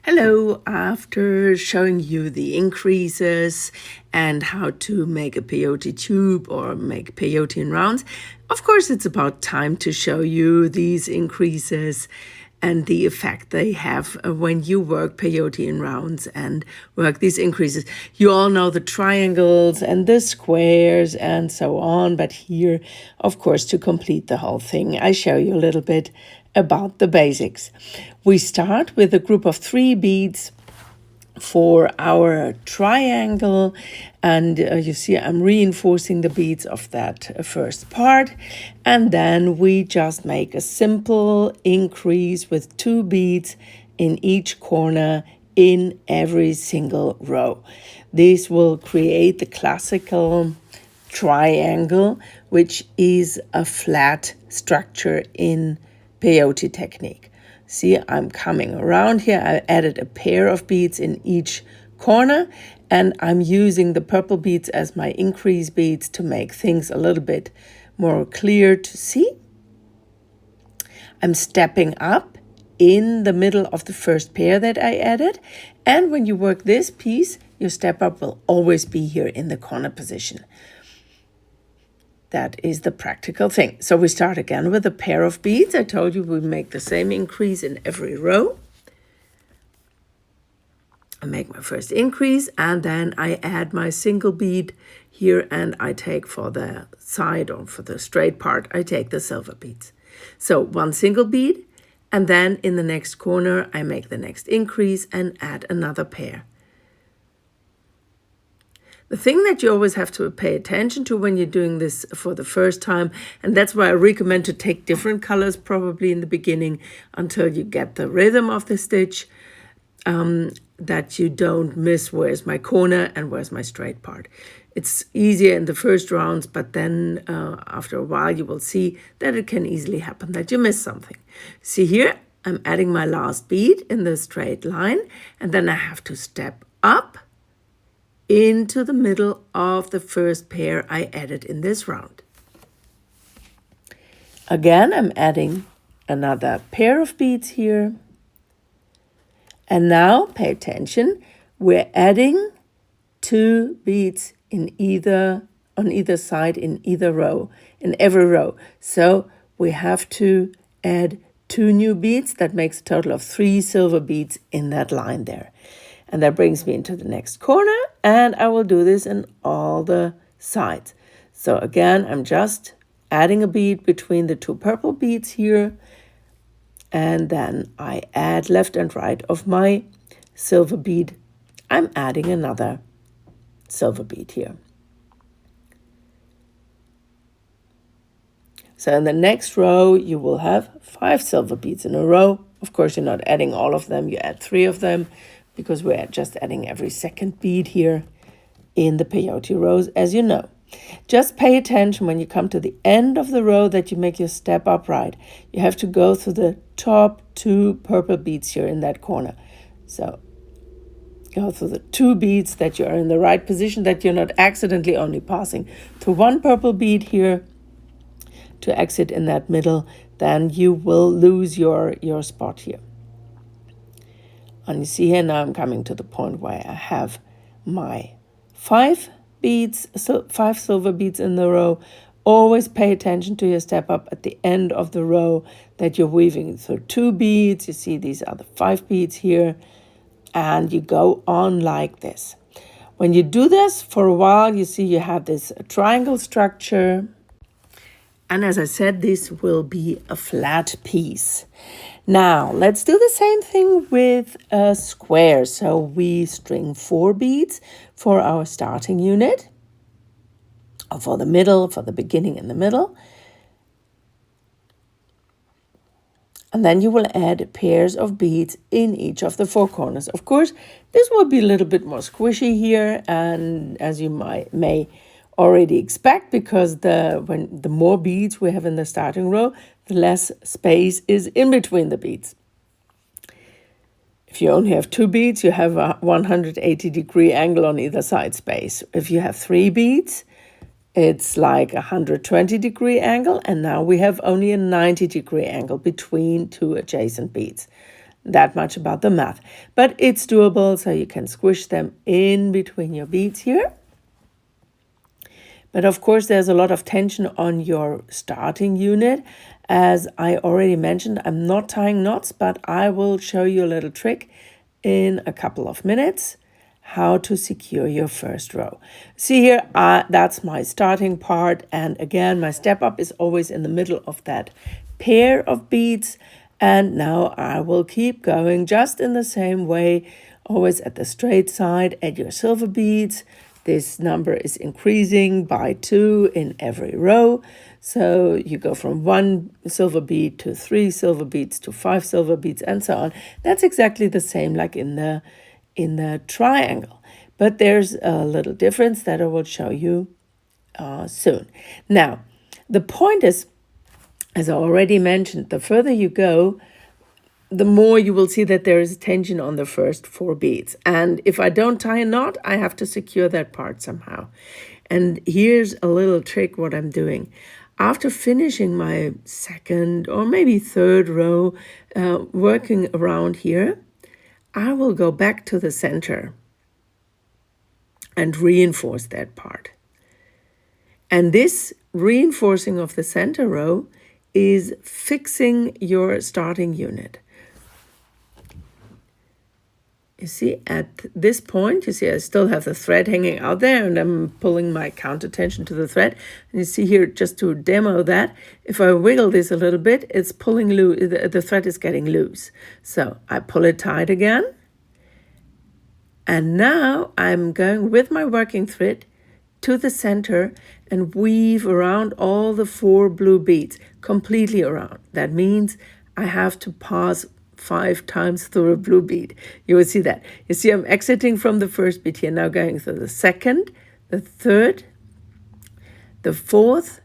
Hello, after showing you the increases and how to make a peyote tube or make peyote in rounds, of course it's about time to show you these increases and the effect they have when you work peyote in rounds and work these increases. You all know the triangles and the squares and so on, but here, of course, to complete the whole thing, I show you a little bit about the basics. We start with a group of 3 beads for our triangle, and you see I'm reinforcing the beads of that first part, and then we just make a simple increase with 2 beads in each corner in every single row. This will create the classical triangle, which is a flat structure in peyote technique. See, I'm coming around here. I added a pair of beads in each corner, and I'm using the purple beads as my increase beads to make things a little bit more clear to see. I'm stepping up in the middle of the first pair that I added, and when you work this piece, your step up will always be here in the corner position. That is the practical thing. So we start again with a pair of beads. I told you we make the same increase in every row. I make my first increase and then I add my single bead here, and I take for the side or for the straight part, I take the silver beads. So 1 single bead, and then in the next corner, I make the next increase and add another pair. The thing that you always have to pay attention to when you're doing this for the first time, and that's why I recommend to take different colors probably in the beginning until you get the rhythm of the stitch, that you don't miss where's my corner and where's my straight part. It's easier in the first rounds, but then after a while you will see that it can easily happen that you miss something. See here, I'm adding my last bead in the straight line, and then I have to step up into the middle of the first pair I added in this round. Again, I'm adding another pair of beads here. And now, pay attention, we're adding 2 beads on either side in either row, in every row. So we have to add 2 new beads. That makes a total of 3 silver beads in that line there. And that brings me into the next corner, and I will do this in all the sides. So again, I'm just adding a bead between the 2 purple beads here, and then I add left and right of my silver bead. I'm adding another silver bead here. So in the next row, you will have 5 silver beads in a row. Of course, you're not adding all of them, you add 3 of them, because we're just adding every second bead here in the peyote rows, as you know. Just pay attention when you come to the end of the row that you make your step up right. You have to go through the top 2 purple beads here in that corner. So go through the 2 beads that you are in the right position, that you're not accidentally only passing through 1 purple bead here to exit in that middle, then you will lose your spot here. And you see here now I'm coming to the point where I have my 5 beads, so 5 silver beads in the row. Always pay attention to your step up at the end of the row that you're weaving through 2 beads. You see these are the 5 beads here, and you go on like this. When you do this for a while, you see you have this triangle structure. And as I said, this will be a flat piece. Now, let's do the same thing with a square. So we string 4 beads for our starting unit, or for the middle, for the beginning and the middle. And then you will add pairs of beads in each of the 4 corners. Of course, this will be a little bit more squishy here, and as you may already expect, because the more beads we have in the starting row, the less space is in between the beads. If you only have 2 beads, you have a 180-degree angle on either side space. If you have 3 beads, it's like a 120-degree angle, and now we have only a 90-degree angle between 2 adjacent beads. that much about the math. But it's doable, so you can squish them in between your beads here. But of course, there's a lot of tension on your starting unit. As I already mentioned, I'm not tying knots, but I will show you a little trick in a couple of minutes how to secure your first row. See here, that's my starting part. And again, my step up is always in the middle of that pair of beads. And now I will keep going just in the same way, always at the straight side, add your silver beads. This number is increasing by 2 in every row. So you go from 1 silver bead to 3 silver beads to 5 silver beads and so on. That's exactly the same like in the triangle. But there's a little difference that I will show you soon. Now, the point is, as I already mentioned, the further you go, the more you will see that there is tension on the first 4 beads. And if I don't tie a knot, I have to secure that part somehow. And here's a little trick what I'm doing. After finishing my second or maybe third row, working around here, I will go back to the center and reinforce that part. And this reinforcing of the center row is fixing your starting unit. You see, at this point, you see I still have the thread hanging out there and I'm pulling my counter tension to the thread. And you see here, just to demo that, if I wiggle this a little bit, it's pulling loose, the thread is getting loose. So I pull it tight again. And now I'm going with my working thread to the center and weave around all the 4 blue beads, completely around. That means I have to pass 5 times through a blue bead. You will see that. You see I'm exiting from the first bead here, now going through the second, the third, the fourth,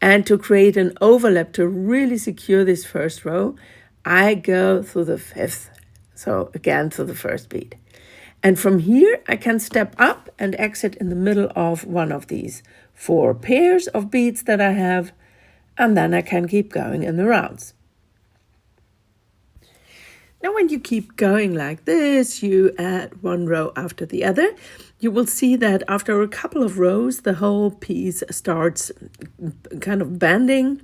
and to create an overlap to really secure this first row, I go through the 5th. So again, through the first bead. And from here, I can step up and exit in the middle of one of these 4 pairs of beads that I have, and then I can keep going in the rounds. Now, when you keep going like this, you add 1 row after the other. You will see that after a couple of rows, the whole piece starts kind of bending.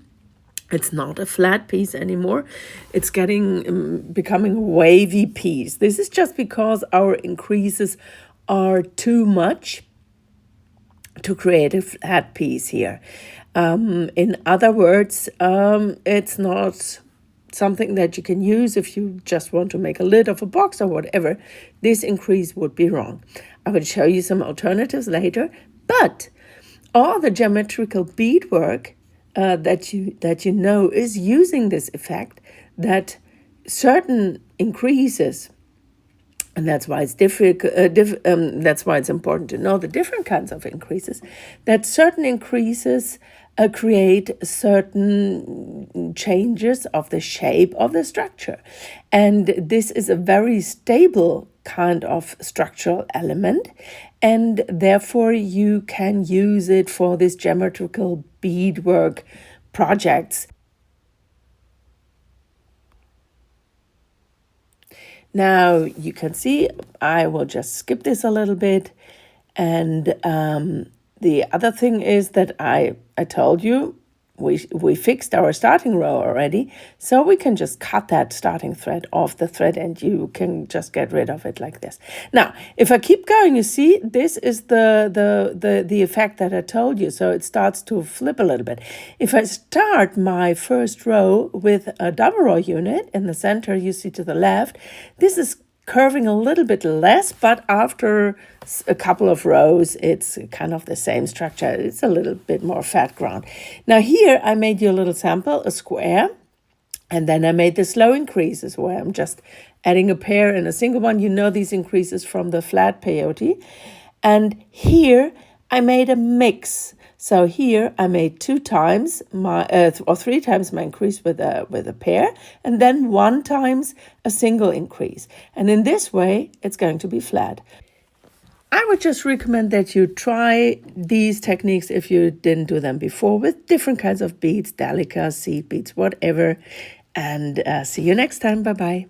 It's not a flat piece anymore. It's becoming a wavy piece. This is just because our increases are too much to create a flat piece here. In other words, it's not something that you can use if you just want to make a lid of a box or whatever. This increase would be wrong. I will show you some alternatives later, but all the geometrical beadwork that you know is using this effect, that certain increases, and that's why it's that's why it's important to know the different kinds of increases, that certain increases create certain changes of the shape of the structure. And this is a very stable kind of structural element, and therefore you can use it for this geometrical beadwork projects. Now you can see I will just skip this a little bit, and the other thing is that I told you we fixed our starting row already, so we can just cut that starting thread off the thread and you can just get rid of it like this. Now, if I keep going, you see, this is the effect that I told you, so it starts to flip a little bit. If I start my first row with a double row unit in the center, you see to the left, this is curving a little bit less, but after a couple of rows, it's kind of the same structure. It's a little bit more fat ground. Now here, I made you a little sample, a square, and then I made the slow increases where I'm just adding a pair and a single one. You know these increases from the flat peyote. And here, I made a mix. So here I made 2 times my or 3 times my increase with a pair, and then 1 times a single increase. And in this way, it's going to be flat. I would just recommend that you try these techniques if you didn't do them before with different kinds of beads, delica, seed beads, whatever. And see you next time. Bye-bye.